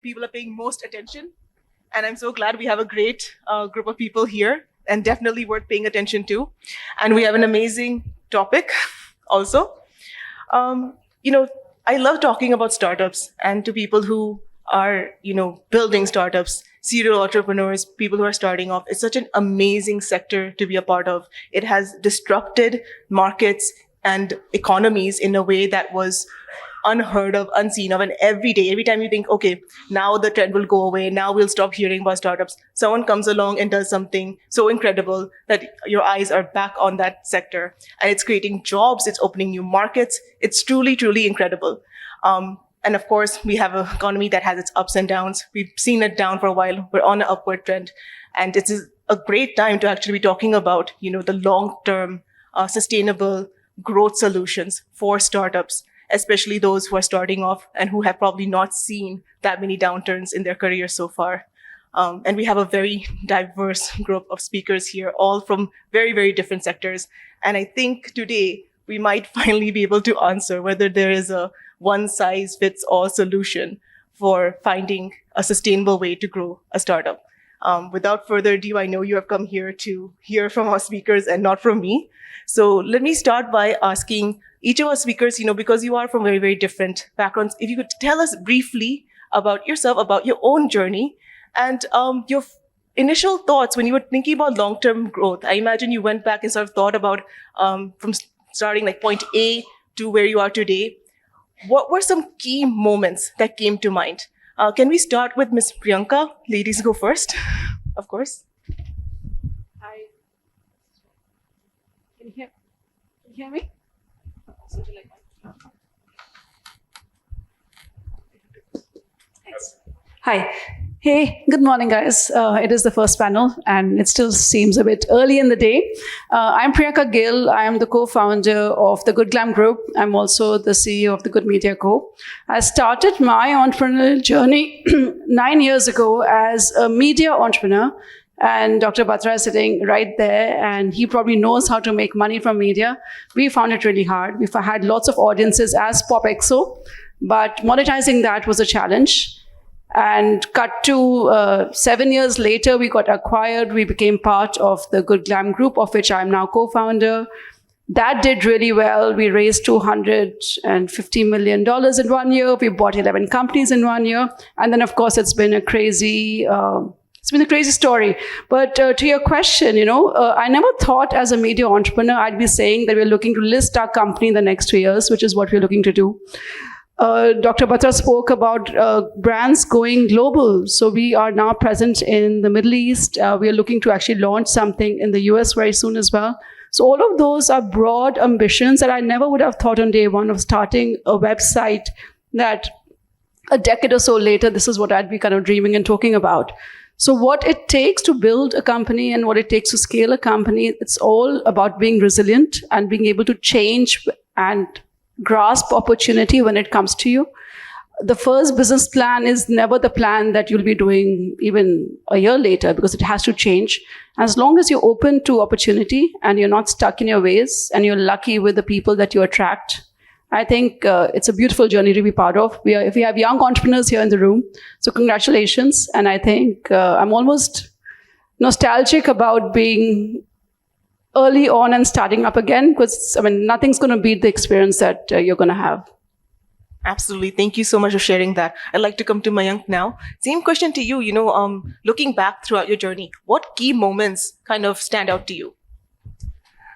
people are paying most attention. And I'm so glad we have a great group of people here and definitely worth paying attention to. And we have an amazing topic also. Um, you know, I love talking about startups and to people who are, building startups, serial entrepreneurs, people who are starting off. It's such an amazing sector to be a part of. It has disrupted markets and economies in a way that was unheard of, unseen of. And every day, every time you think, okay, now the trend will go away, now we'll stop hearing about startups, someone comes along and does something so incredible that your eyes are back on that sector. And it's creating jobs, it's opening new markets. It's truly, truly incredible. And of course, we have an economy that has its ups and downs. We've seen it down for a while. We're on an upward trend. And it's a great time to actually be talking about, the long-term sustainable growth solutions for startups, especially those who are starting off and who have probably not seen that many downturns in their career so far. And we have a very diverse group of speakers here, all from very, very different sectors. And I think today we might finally be able to answer whether there is a one-size-fits-all solution for finding a sustainable way to grow a startup. Without further ado, I know you have come here to hear from our speakers and not from me. So let me start by asking each of our speakers, because you are from very, very different backgrounds, if you could tell us briefly about yourself, about your own journey, and your initial thoughts when you were thinking about long-term growth. I imagine you went back and sort of thought about from starting like point A to where you are today. What were some key moments that came to mind? Can we start with Ms. Priyanka? Ladies go first, of course. Hi. Can you hear me? Hi. Hey, good morning, guys. It is the first panel, and it still seems a bit early in the day. I'm Priyanka Gill. I am the co-founder of the Good Glamm Group. I'm also the CEO of the Good Media Co. I started my entrepreneurial journey 9 years ago as a media entrepreneur, and Dr. Batra is sitting right there, and he probably knows how to make money from media. We found it really hard. We had lots of audiences as PopXO, but monetizing that was a challenge. And cut to 7 years later, we got acquired. We became part of the Good Glamm Group, of which I'm now co-founder. That did really well. We raised $250 million in 1 year. We bought 11 companies in 1 year. And then, of course, it's been a crazy story. But to your question, I never thought as a media entrepreneur, I'd be saying that we're looking to list our company in the next 2 years, which is what we're looking to do. Dr. Batra spoke about brands going global. So we are now present in the Middle East. We are looking to actually launch something in the US very soon as well. So all of those are broad ambitions that I never would have thought on day one of starting a website that a decade or so later, this is what I'd be kind of dreaming and talking about. So what it takes to build a company and what it takes to scale a company, it's all about being resilient and being able to change and grasp opportunity when it comes to you. The first business plan is never the plan that you'll be doing even a year later, because it has to change. As long as you're open to opportunity and you're not stuck in your ways and you're lucky with the people that you attract, I think it's a beautiful journey to be part of. We have young entrepreneurs here in the room, so congratulations. And I think I'm almost nostalgic about being early on and starting up again, because nothing's going to beat the experience that you're going to have. Absolutely. Thank you so much for sharing that. I'd like to come to Mayank now. Same question to you, looking back throughout your journey, what key moments kind of stand out to you?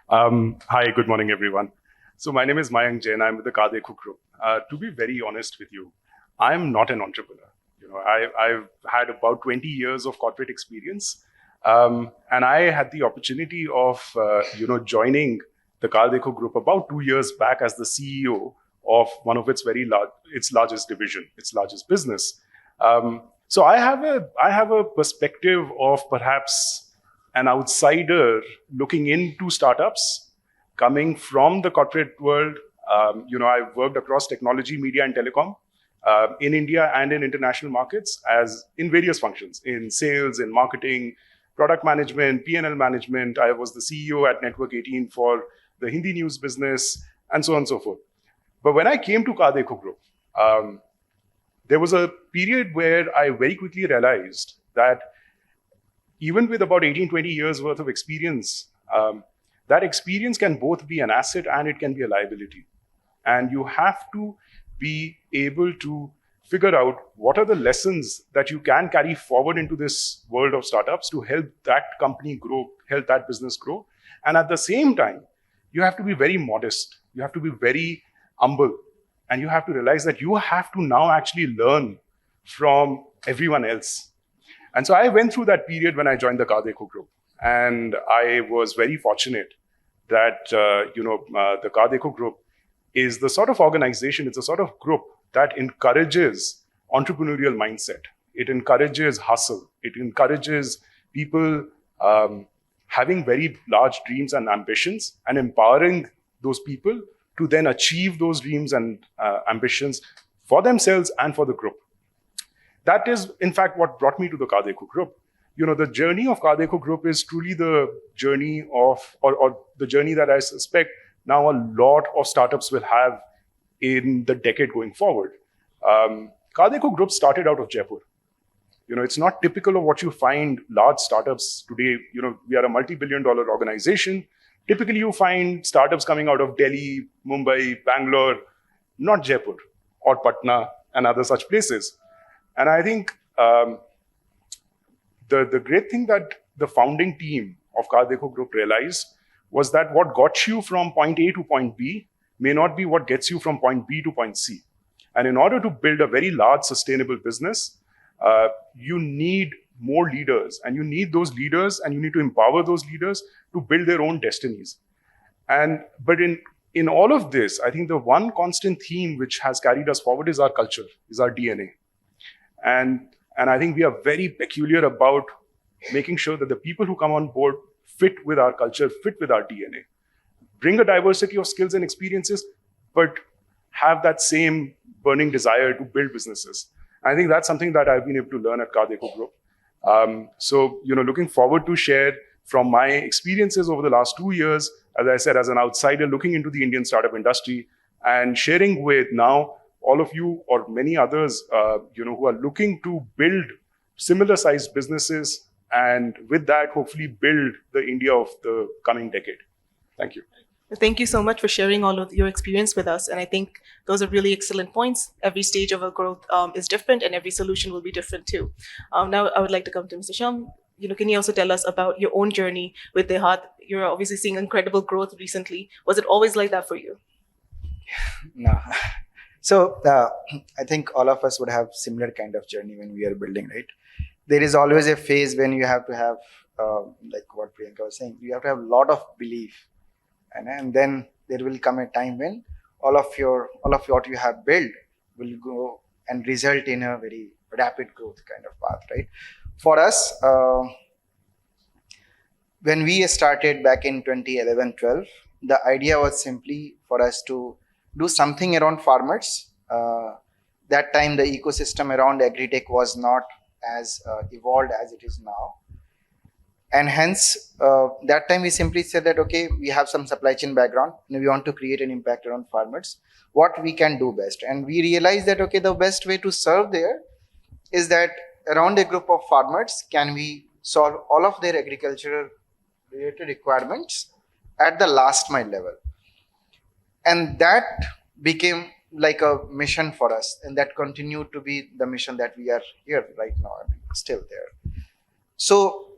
Hi, good morning, everyone. So my name is Mayank Jain. I'm with the CarDekho group. To be very honest with you, I'm not an entrepreneur. I've had about 20 years of corporate experience. And I had the opportunity of, joining the CarDekho group about 2 years back as the CEO of one of its largest division, its largest business. So I have a perspective of perhaps an outsider looking into startups, coming from the corporate world. I've worked across technology, media, and telecom in India and in international markets as in various functions, in sales, in marketing, product management, P&L management. I was the CEO at Network 18 for the Hindi news business, and so on and so forth. But when I came to CarDekho Group, there was a period where I very quickly realized that even with about 18, 20 years worth of experience, that experience can both be an asset and it can be a liability. And you have to be able to figure out what are the lessons that you can carry forward into this world of startups to help that company grow, help that business grow. And at the same time, you have to be very modest. You have to be very humble. And you have to realize that you have to now actually learn from everyone else. And so I went through that period when I joined the CarDekho group. And I was very fortunate that, the CarDekho group is the sort of organization, it's a sort of group that encourages entrepreneurial mindset. It encourages hustle. It encourages people having very large dreams and ambitions and empowering those people to then achieve those dreams and ambitions for themselves and for the group. That is, in fact, what brought me to the CarDekho group. The journey of CarDekho group is truly the journey of, or the journey that I suspect now a lot of startups will have in the decade going forward. CarDekho group started out of Jaipur. It's not typical of what you find large startups today. We are a multi-billion-dollar organization. Typically, you find startups coming out of Delhi, Mumbai, Bangalore, not Jaipur or Patna and other such places. And I think the great thing that the founding team of CarDekho Group realized was that what got you from point A to point B may not be what gets you from point B to point C. And in order to build a very large sustainable business, you need more leaders, and you need those leaders, and you need to empower those leaders to build their own destinies. But in all of this, I think the one constant theme which has carried us forward is our culture, is our DNA. And I think we are very peculiar about making sure that the people who come on board fit with our culture, fit with our DNA, bring a diversity of skills and experiences, but have that same burning desire to build businesses. I think that's something that I've been able to learn at CarDekho Group. So, looking forward to share from my experiences over the last 2 years, as I said, as an outsider looking into the Indian startup industry and sharing with now all of you or many others, who are looking to build similar sized businesses and with that, hopefully build the India of the coming decade. Thank you. Thank you so much for sharing all of your experience with us. And I think those are really excellent points. Every stage of our growth is different and every solution will be different too. Now I would like to come to Mr. Shyam. Can you also tell us about your own journey with Dehaat? You're obviously seeing incredible growth recently. Was it always like that for you? No. So I think all of us would have similar kind of journey when we are building, right? There is always a phase when you have to have, like what Priyanka was saying, you have to have a lot of belief. And then there will come a time when all of what you have built will go and result in a very rapid growth kind of path, right? For us, when we started back in 2011-12, the idea was simply for us to do something around farmers. That time, the ecosystem around agri-tech was not as evolved as it is now. And hence, that time we simply said that, okay, we have some supply chain background and we want to create an impact around farmers. What we can do best. And we realized that, okay, the best way to serve there is that around a group of farmers, can we solve all of their agricultural related requirements at the last mile level. And that became like a mission for us. And that continued to be the mission that we are here right now, still there. So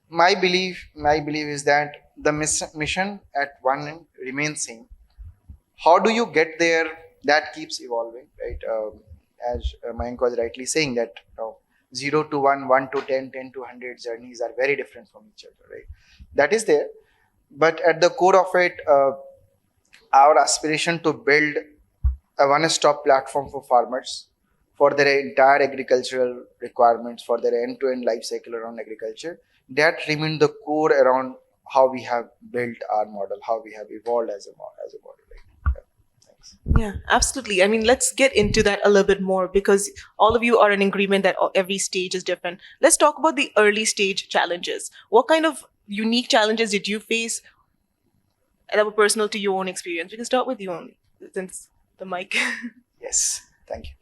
my belief is that the mission at one end remains same. How do you get there? That keeps evolving, right? As Mayank was rightly saying that 0 to 1, 1 to 10, 10 to 100 journeys are very different from each other, right? That is there. But at the core of it, our aspiration to build a one-stop platform for farmers for their entire agricultural requirements, for their end-to-end life cycle around agriculture, that remained the core around how we have built our model, how we have evolved as a model. Right? Yeah. Thanks. Yeah, absolutely. I mean, let's get into that a little bit more because all of you are in agreement that every stage is different. Let's talk about the early stage challenges. What kind of unique challenges did you face that were personal to your own experience? We can start with you only, since the mic. Yes, thank you.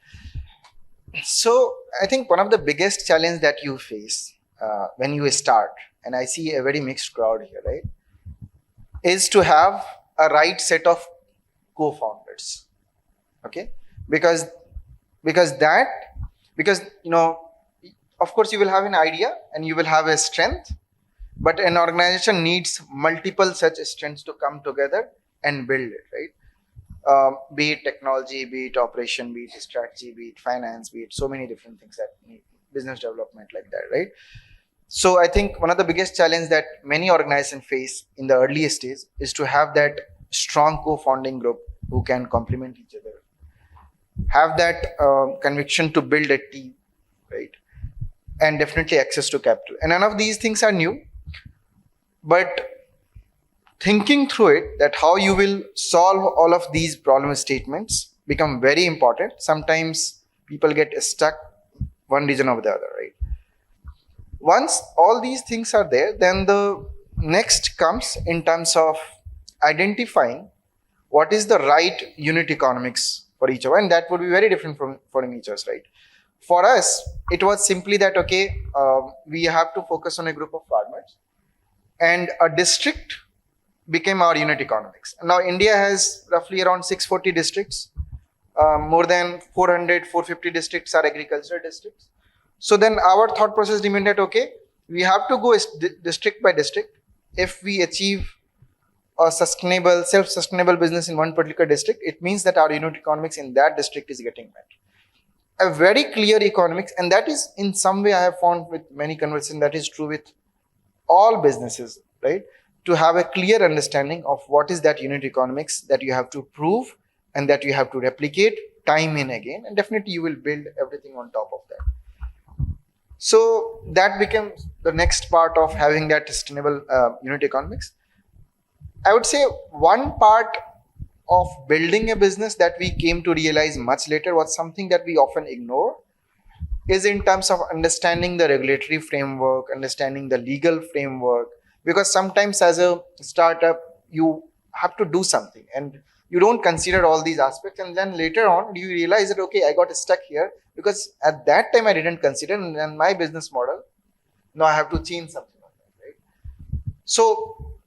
So I think one of the biggest challenge that you face when you start, and I see a very mixed crowd here, right, is to have a right set of co-founders. Okay, because that, because of course you will have an idea and you will have a strength, but an organization needs multiple such strengths to come together and build it, right? Be it technology, be it operation, be it strategy, be it finance, be it so many different things that need business development like that, right? So I think one of the biggest challenges that many organizations face in the earliest stage is to have that strong co-founding group who can complement each other, have that conviction to build a team, right? And definitely access to capital. And none of these things are new, but thinking through it, that how you will solve all of these problem statements become very important. Sometimes people get stuck one reason or the other, right? Once all these things are there, then the next comes in terms of identifying what is the right unit economics for each of us, and that would be very different from each of us, right? For us, it was simply that, okay, we have to focus on a group of farmers, and a district became our unit economics. Now India has roughly around 640 districts. More than 450 districts are agricultural districts. So then our thought process remained that, okay, we have to go district by district. If we achieve a sustainable, self-sustainable business in one particular district, it means that our unit economics in that district is getting met. A very clear economics, and that is in some way I have found with many conversations that is true with all businesses, right? To have a clear understanding of what is that unit economics that you have to prove and that you have to replicate time and again, and definitely you will build everything on top of that. So that becomes the next part of having that sustainable unit economics. I would say one part of building a business that we came to realize much later was something that we often ignore, is in terms of understanding the regulatory framework, understanding the legal framework, because sometimes as a startup, you have to do something and you don't consider all these aspects, and then later on you realize that, okay, I got stuck here because at that time I didn't consider, and then my business model, now I have to change something like that, right? So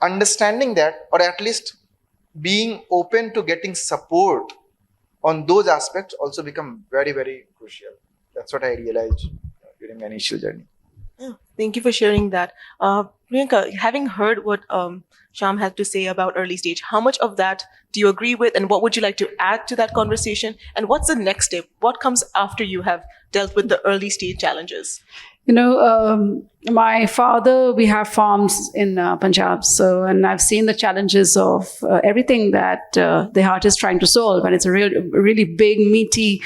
understanding that, or at least being open to getting support on those aspects, also become very, very crucial. That's what I realized during my initial journey. Yeah, thank you for sharing that. Priyanka, having heard what Shyam had to say about early stage, how much of that do you agree with, and what would you like to add to that conversation? And what's the next step? What comes after you have dealt with the early stage challenges? My father, we have farms in Punjab, and I've seen the challenges of everything that Dehaat is trying to solve, and it's a really big, meaty.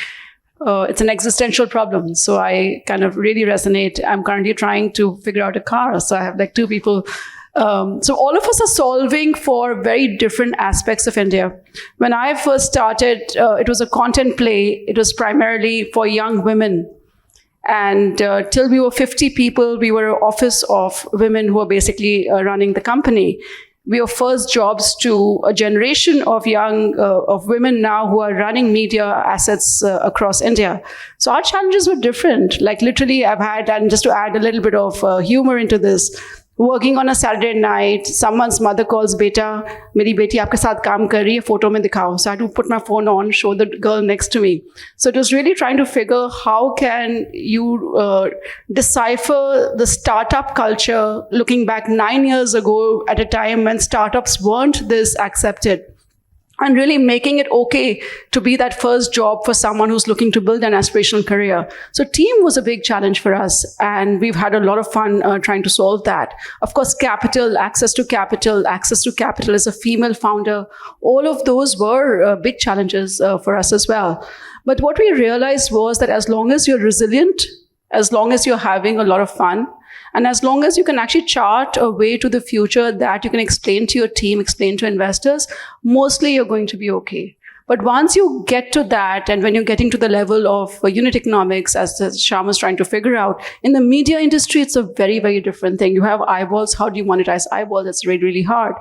It's an existential problem. So I kind of really resonate. I'm currently trying to figure out a car. So I have like two people. So all of us are solving for very different aspects of India. When I first started, it was a content play. It was primarily for young women. And till we were 50 people, we were an office of women who were basically running the company. We were first jobs to a generation of young of women now who are running media assets across India. So our challenges were different. Like literally, I've had, and just to add a little bit of humor into this, working on a Saturday night, someone's mother calls, "Beta, meri beti aapke saath kaam kar rahi hai, photo mein dikhao." So I had to put my phone on, show the girl next to me. So it was really trying to figure how can you decipher the startup culture, looking back 9 years ago at a time when startups weren't this accepted, and really making it okay to be that first job for someone who's looking to build an aspirational career. So team was a big challenge for us, and we've had a lot of fun trying to solve that. Of course, capital, access to capital as a female founder, all of those were big challenges for us as well. But what we realized was that as long as you're resilient, as long as you're having a lot of fun, and as long as you can actually chart a way to the future that you can explain to your team, explain to investors, mostly you're going to be okay. But once you get to that, and when you're getting to the level of unit economics, as Shyam was trying to figure out, in the media industry, it's a very, very different thing. You have eyeballs. How do you monetize eyeballs? It's really, really hard.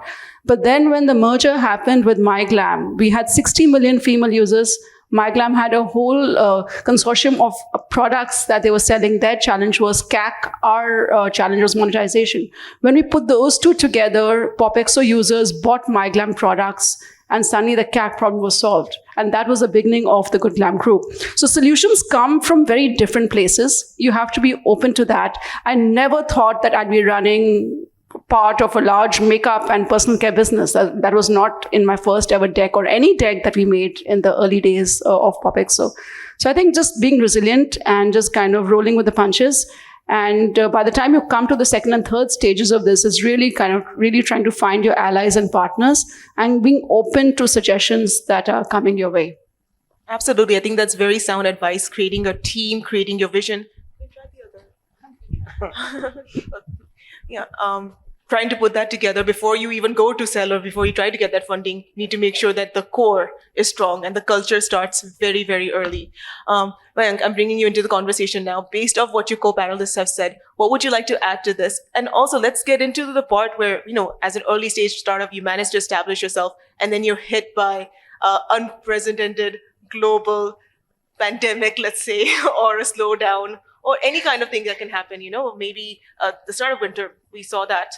But then when the merger happened with Glamm, we had 60 million female users. MyGlamm had a whole consortium of products that they were selling. Their challenge was CAC, our challenge was monetization. When we put those two together, PopExo users bought MyGlamm products, and suddenly the CAC problem was solved. And that was the beginning of the Good Glamm group. So solutions come from very different places. You have to be open to that. I never thought that I'd be running part of a large makeup and personal care business. That was not in my first ever deck or any deck that we made in the early days of PopExo. So I think just being resilient and just kind of rolling with the punches. And by the time you come to the second and third stages of this, is really kind of really trying to find your allies and partners and being open to suggestions that are coming your way. Absolutely. I think that's very sound advice, creating a team, creating your vision. Yeah, trying to put that together before you even go to sell or before you try to get that funding, you need to make sure that the core is strong and the culture starts very, very early. Mayank, I'm bringing you into the conversation now. Based off what your co-panelists have said, what would you like to add to this? And also, let's get into the part where, as an early stage startup, you manage to establish yourself and then you're hit by unprecedented global pandemic, let's say, or a slowdown, or any kind of thing that can happen. Maybe the start of winter, we saw that.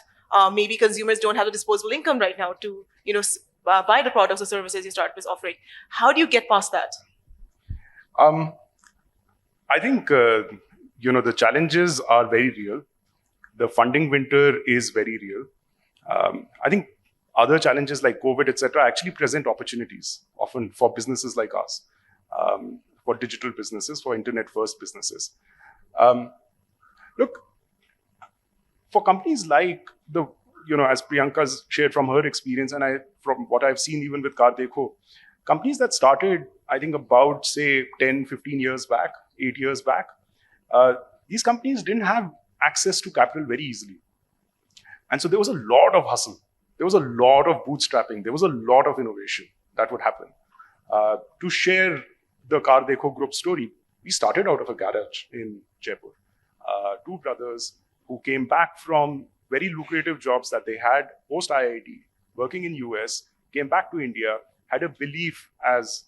Maybe consumers don't have the disposable income right now to, buy the products or services your startup is offering. How do you get past that? I think, the challenges are very real. The funding winter is very real. I think other challenges like COVID, etc., actually present opportunities often for businesses like us, for digital businesses, for internet-first businesses. Look, for companies like as Priyanka's shared from her experience, and from what I've seen even with CarDekho, companies that started, I think about, say, 10, 15 years back, 8 years back, these companies didn't have access to capital very easily. And so there was a lot of hustle. There was a lot of bootstrapping. There was a lot of innovation that would happen. To share the CarDekho group story, we started out of a garage in Jaipur. Two brothers who came back from very lucrative jobs that they had post IIT, working in US, came back to India, had a belief, as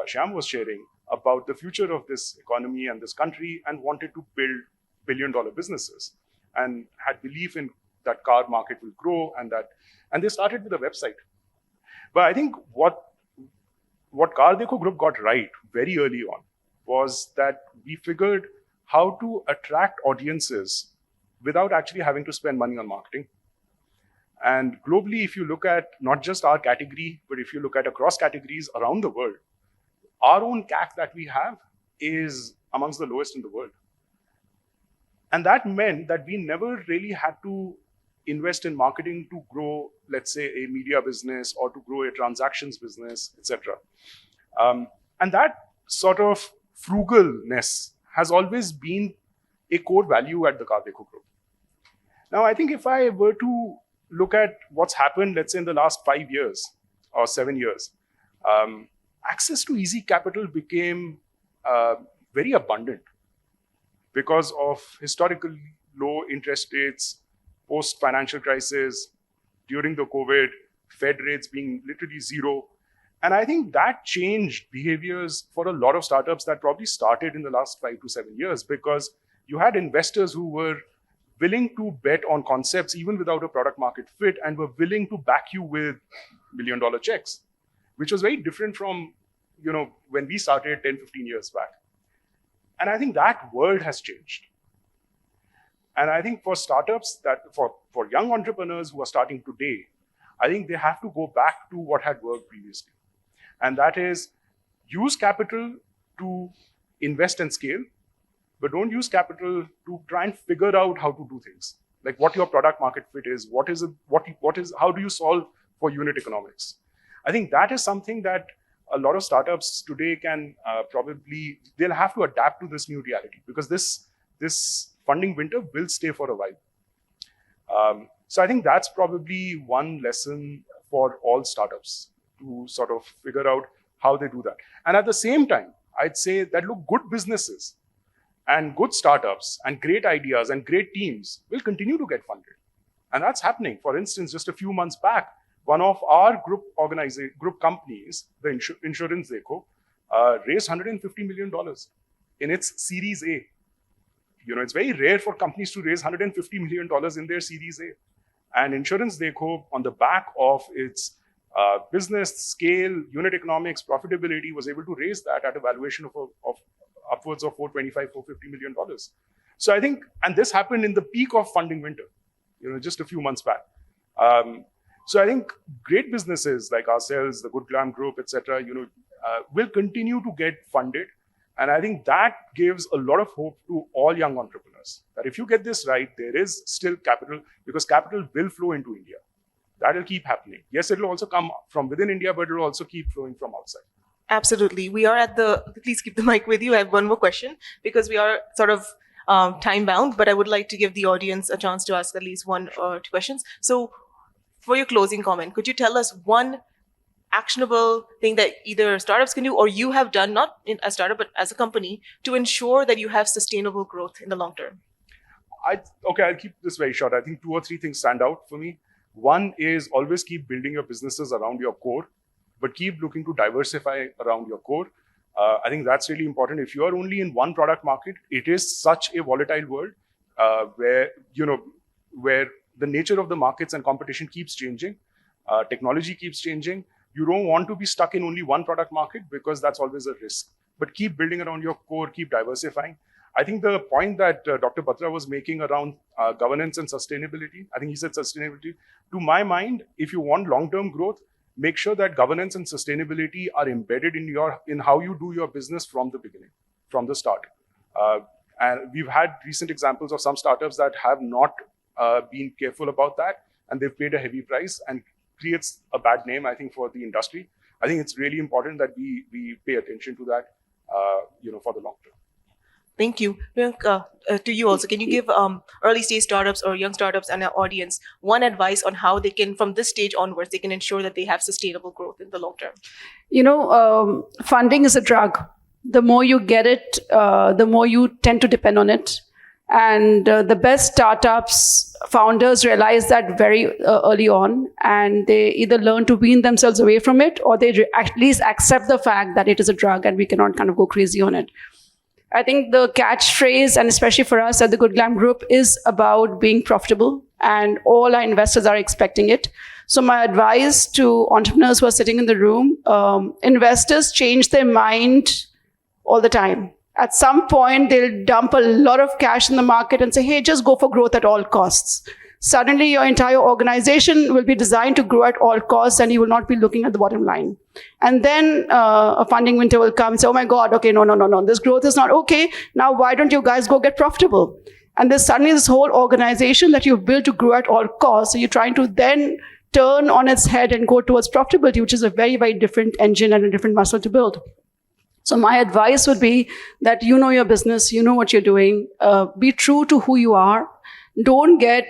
Shyam was sharing, about the future of this economy and this country, and wanted to build billion-dollar businesses, and had belief in that car market will grow, and they started with a website. But I think what CarDekho Group got right very early on was that we figured how to attract audiences without actually having to spend money on marketing. And globally, if you look at not just our category, but if you look at across categories around the world, our own CAC that we have is amongst the lowest in the world. And that meant that we never really had to invest in marketing to grow, let's say, a media business or to grow a transactions business, etc. And that sort of frugalness has always been a core value at the CarDekho Group. Now, I think if I were to look at what's happened, let's say in the last 5 years or 7 years, access to easy capital became very abundant because of historically low interest rates, post-financial crisis, during the COVID, Fed rates being literally zero. And I think that changed behaviors for a lot of startups that probably started in the last 5 to 7 years, because you had investors who were willing to bet on concepts even without a product market fit, and were willing to back you with $1 million checks, which was very different from when we started 10, 15 years back. And I think that world has changed. And I think for startups, for young entrepreneurs who are starting today, I think they have to go back to what had worked previously. And that is, use capital to invest and scale, but don't use capital to try and figure out how to do things. Like what your product market fit is, how do you solve for unit economics? I think that is something that a lot of startups today can they'll have to adapt to this new reality, because this funding winter will stay for a while. So I think that's probably one lesson for all startups, to sort of figure out how they do that. And at the same time, I'd say that, look, good businesses and good startups and great ideas and great teams will continue to get funded. And that's happening. For instance, just a few months back, one of our group companies, the Insurance Dekho, raised $150 million in its Series A. It's very rare for companies to raise $150 million in their Series A. And Insurance Dekho, on the back of its business scale, unit economics, profitability, was able to raise that at a valuation of upwards of $425, $450 million. So I think, and this happened in the peak of funding winter, just a few months back. So I think great businesses like ourselves, the Good Glamm Group, etc., will continue to get funded. And I think that gives a lot of hope to all young entrepreneurs that if you get this right, there is still capital, because capital will flow into India. That will keep happening. Yes, it will also come from within India, but it will also keep flowing from outside. Absolutely. We are please keep the mic with you. I have one more question because we are sort of time bound, but I would like to give the audience a chance to ask at least one or two questions. So for your closing comment, could you tell us one actionable thing that either startups can do or you have done, not in a startup, but as a company, to ensure that you have sustainable growth in the long term? I'll keep this very short. I think 2 or 3 things stand out for me. One is always keep building your businesses around your core, but keep looking to diversify around your core. I think that's really important. If you are only in one product market, it is such a volatile world where the nature of the markets and competition keeps changing. Technology keeps changing. You don't want to be stuck in only one product market because that's always a risk. But keep building around your core, keep diversifying. I think the point that Dr. Batra was making around governance and sustainability, I think he said sustainability. To my mind, if you want long-term growth, make sure that governance and sustainability are embedded in how you do your business from the beginning, from the start. And we've had recent examples of some startups that have not been careful about that, and they've paid a heavy price and creates a bad name, I think, for the industry. I think it's really important that we pay attention to that, for the long term. Thank you. Priyanka, to you also, can you give early stage startups or young startups and our audience one advice on how they can, from this stage onwards, they can ensure that they have sustainable growth in the long term? Funding is a drug. The more you get it, the more you tend to depend on it. And the best startups, founders realize that very early on, and they either learn to wean themselves away from it, or they at least accept the fact that it is a drug and we cannot kind of go crazy on it. I think the catchphrase, and especially for us at the Good Glamm Group, is about being profitable, and all our investors are expecting it. So my advice to entrepreneurs who are sitting in the room, investors change their mind all the time. At some point, they'll dump a lot of cash in the market and say, hey, just go for growth at all costs. Suddenly, your entire organization will be designed to grow at all costs, and you will not be looking at the bottom line. And then a funding winter will come and say, oh my God, okay, no, this growth is not okay. Now, why don't you guys go get profitable? And there's suddenly this whole organization that you've built to grow at all costs. So you're trying to then turn on its head and go towards profitability, which is a very, very different engine and a different muscle to build. So my advice would be that you know your business, you know what you're doing, be true to who you are. Don't get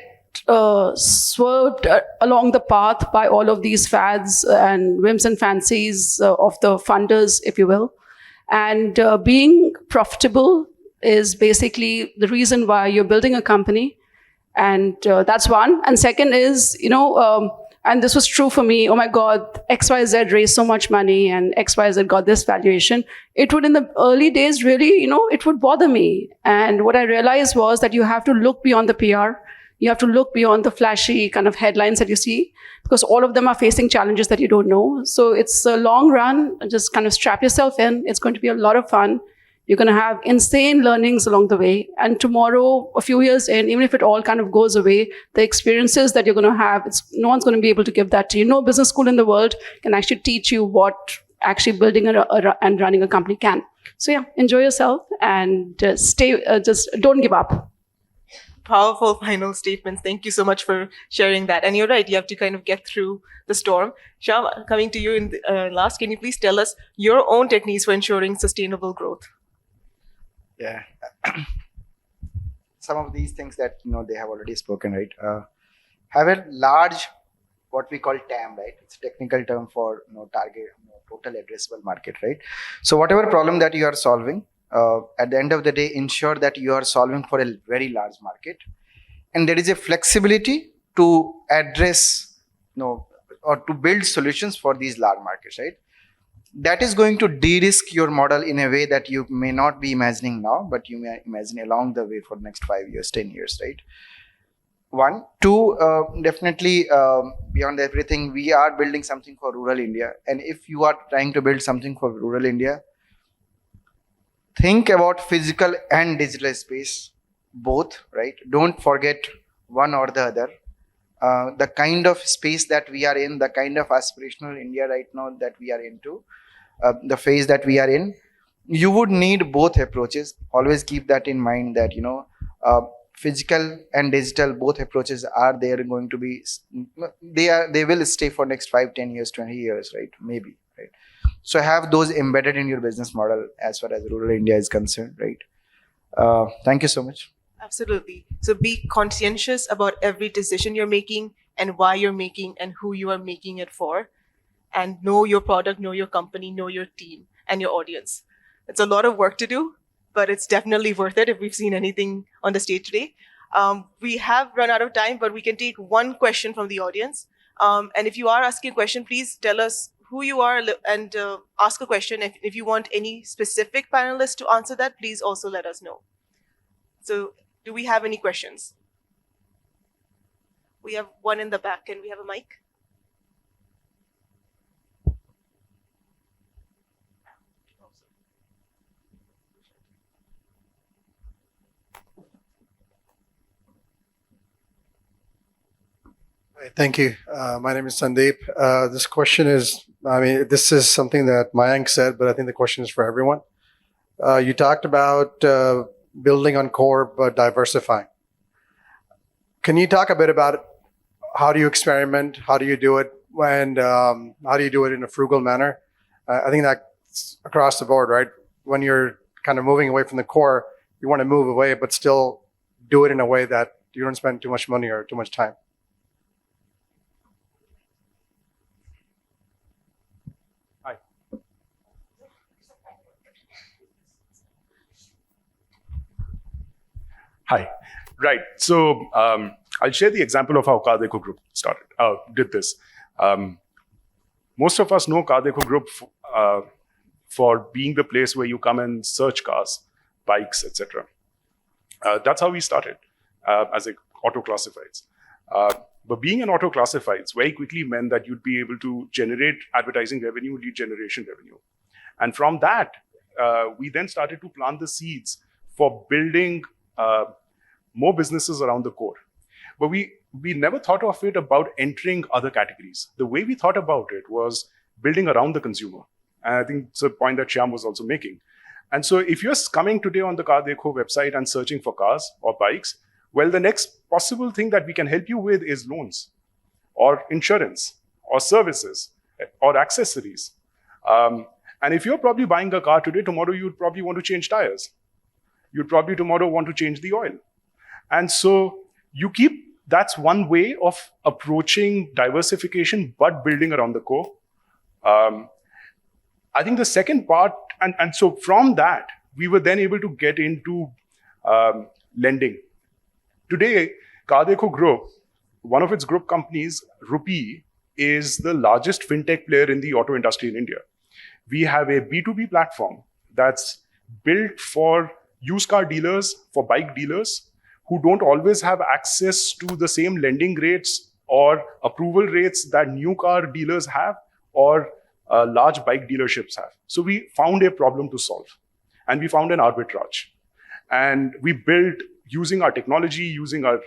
swerved along the path by all of these fads and whims and fancies of the funders, if you will. And being profitable is basically the reason why you're building a company. And that's one. And second is, and this was true for me, oh my God, XYZ raised so much money and XYZ got this valuation. It would, in the early days, really, it would bother me. And what I realized was that you have to look beyond the PR. You have to look beyond the flashy kind of headlines that you see, because all of them are facing challenges that you don't know. So it's a long run. Just kind of strap yourself in. It's going to be a lot of fun. You're going to have insane learnings along the way. And tomorrow, a few years in, even if it all kind of goes away, the experiences that you're going to have, no one's going to be able to give that to you. No business school in the world can actually teach you what actually building and running a company can. So yeah, enjoy yourself and just don't give up. Powerful final statements. Thank you so much for sharing that. And you're right, you have to kind of get through the storm. Shyam, coming to you in the last, can you please tell us your own techniques for ensuring sustainable growth? Yeah. Some of these things that, they have already spoken, right? Have a large, what we call TAM, right? It's a technical term for, target, total addressable market, right? So whatever problem that you are solving, at the end of the day, ensure that you are solving for a very large market. And there is a flexibility to address, or to build solutions for these large markets, right? that is going to de-risk your model in a way that you may not be imagining now, but you may imagine along the way for the next 5 years, 10 years, right? One. Two, definitely beyond everything, we are building something for rural India. And if you are trying to build something for rural India, think about physical and digital space, both, right? Don't forget one or the other. The kind of space that we are in, the kind of aspirational India right now that we are into, the phase that we are in, you would need both approaches. Always keep that in mind that, physical and digital, both approaches are there going to be, they will stay for next 5, 10 years, 20 years, right? Maybe, right? So have those embedded in your business model as far as rural India is concerned, right? Thank you so much. Absolutely. So be conscientious about every decision you're making and why you're making and who you are making it for. And know your product, know your company, know your team and your audience. It's a lot of work to do, but it's definitely worth it if we've seen anything on the stage today. We have run out of time, but we can take one question from the audience. And if you are asking a question, please tell us who you are and ask a question. If you want any specific panelists to answer that, please also let us know. So do we have any questions? We have one in the back. Can we have a mic? Thank you. My name is Sandeep. This question is, this is something that Mayank said, but I think the question is for everyone. You talked about building on core, but diversifying. Can you talk a bit about how do you experiment? How do you do it? And how do you do it in a frugal manner? I think that's across the board, right? When you're kind of moving away from the core, you want to move away, but still do it in a way that you don't spend too much money or too much time. Hi. Right. So I'll share the example of how CarDekho Group did this. Most of us know CarDekho Group for being the place where you come and search cars, bikes, etc. That's how we started as auto classifieds. But being an auto classifieds very quickly meant that you'd be able to generate advertising revenue, lead generation revenue. And from that, we then started to plant the seeds for building more businesses around the core. But we never thought of it about entering other categories. The way we thought about it was building around the consumer. And I think it's a point that Shyam was also making. And so if you're coming today on the CarDekho website and searching for cars or bikes, well, the next possible thing that we can help you with is loans or insurance or services or accessories. And if you're probably buying a car today, tomorrow you'd probably want to change tires. You'd probably tomorrow want to change the oil. And so that's one way of approaching diversification, but building around the core. I think the second part, and so from that, we were then able to get into lending. Today, CarDekho Group, one of its group companies, Rupee, is the largest fintech player in the auto industry in India. We have a B2B platform that's built for used car dealers, for bike dealers, who don't always have access to the same lending rates or approval rates that new car dealers have or large bike dealerships have. So we found a problem to solve, and we found an arbitrage. And we built, using our technology, using our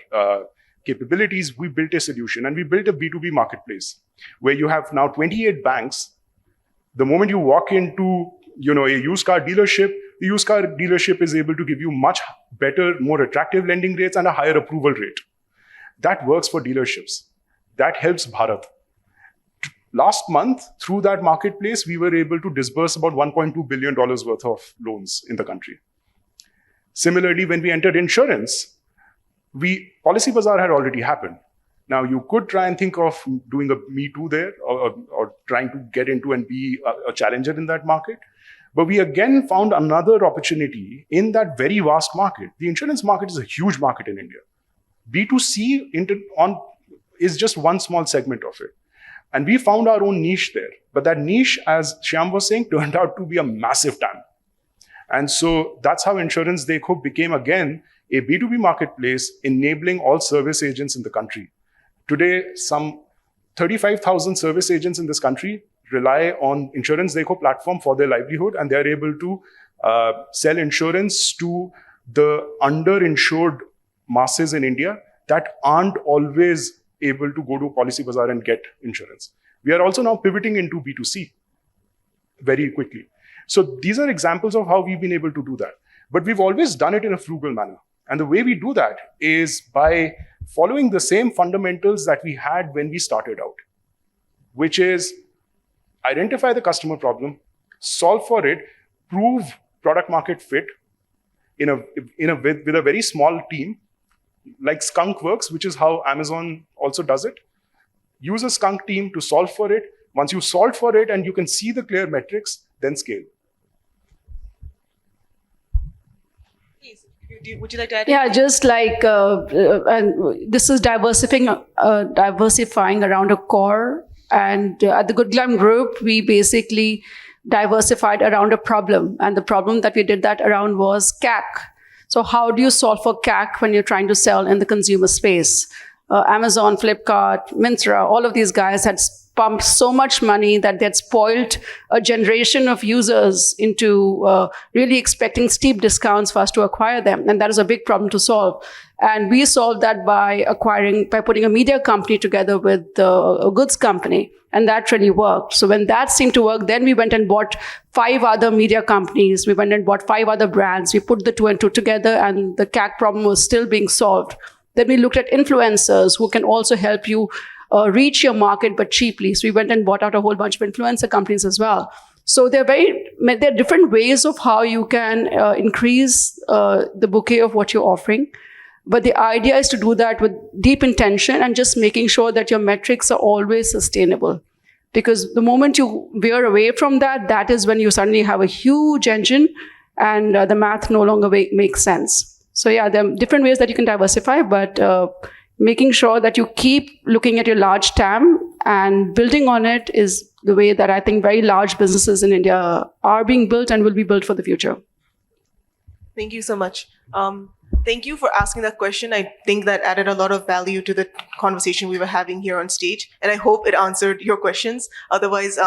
capabilities, we built a solution, and we built a B2B marketplace where you have now 28 banks. The moment you walk into a used car dealership, the used car dealership is able to give you much better, more attractive lending rates and a higher approval rate. That works for dealerships. That helps Bharat. Last month, through that marketplace, we were able to disburse about $1.2 billion worth of loans in the country. Similarly, when we entered insurance, Policy Bazaar had already happened. Now, you could try and think of doing a Me Too there or trying to get into and be a challenger in that market. But we again found another opportunity in that very vast market. The insurance market is a huge market in India. B2C is just one small segment of it. And we found our own niche there. But that niche, as Shyam was saying, turned out to be a massive TAM. And so that's how Insurance Dekho became, again, a B2B marketplace enabling all service agents in the country. Today, some 35,000 service agents in this country rely on Insurance Dekho platform for their livelihood, and they're able to sell insurance to the underinsured masses in India that aren't always able to go to Policy Bazaar and get insurance. We are also now pivoting into B2C very quickly. So these are examples of how we've been able to do that. But we've always done it in a frugal manner. And the way we do that is by following the same fundamentals that we had when we started out, which is identify the customer problem, solve for it, prove product market fit with a very small team, like Skunk works, which is how Amazon also does it. Use a Skunk team to solve for it. Once you solve for it and you can see the clear metrics, then scale. Would you like to add? Yeah, just like, and this is diversifying around a core. And at the Good Glamm Group, we basically diversified around a problem. And the problem that we did that around was CAC. So how do you solve for CAC when you're trying to sell in the consumer space? Amazon, Flipkart, Myntra, all of these guys had pumped so much money that they had spoiled a generation of users into really expecting steep discounts for us to acquire them. And that is a big problem to solve. And we solved that by putting a media company together with a goods company. And that really worked. So when that seemed to work, then we went and bought 5 other media companies. We went and bought 5 other brands. We put the 2 and 2 together, and the CAC problem was still being solved. Then we looked at influencers who can also help you reach your market, but cheaply. So we went and bought out a whole bunch of influencer companies as well. So there are different ways of how you can increase the bouquet of what you're offering. But the idea is to do that with deep intention and just making sure that your metrics are always sustainable. Because the moment you veer away from that, that is when you suddenly have a huge engine and the math no longer makes sense. So yeah, there are different ways that you can diversify, but making sure that you keep looking at your large TAM and building on it is the way that I think very large businesses in India are being built and will be built for the future. Thank you so much. Thank you for asking that question. I think that added a lot of value to the conversation we were having here on stage, and I hope it answered your questions. Otherwise,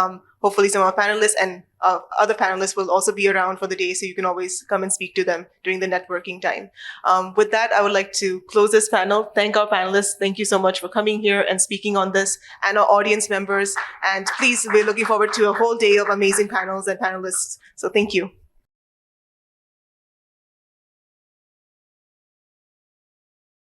hopefully some of our panelists and other panelists will also be around for the day, so you can always come and speak to them during the networking time. With that, I would like to close this panel. Thank our panelists. Thank you so much for coming here and speaking on this, and our audience members. And please, we're looking forward to a whole day of amazing panels and panelists. So thank you.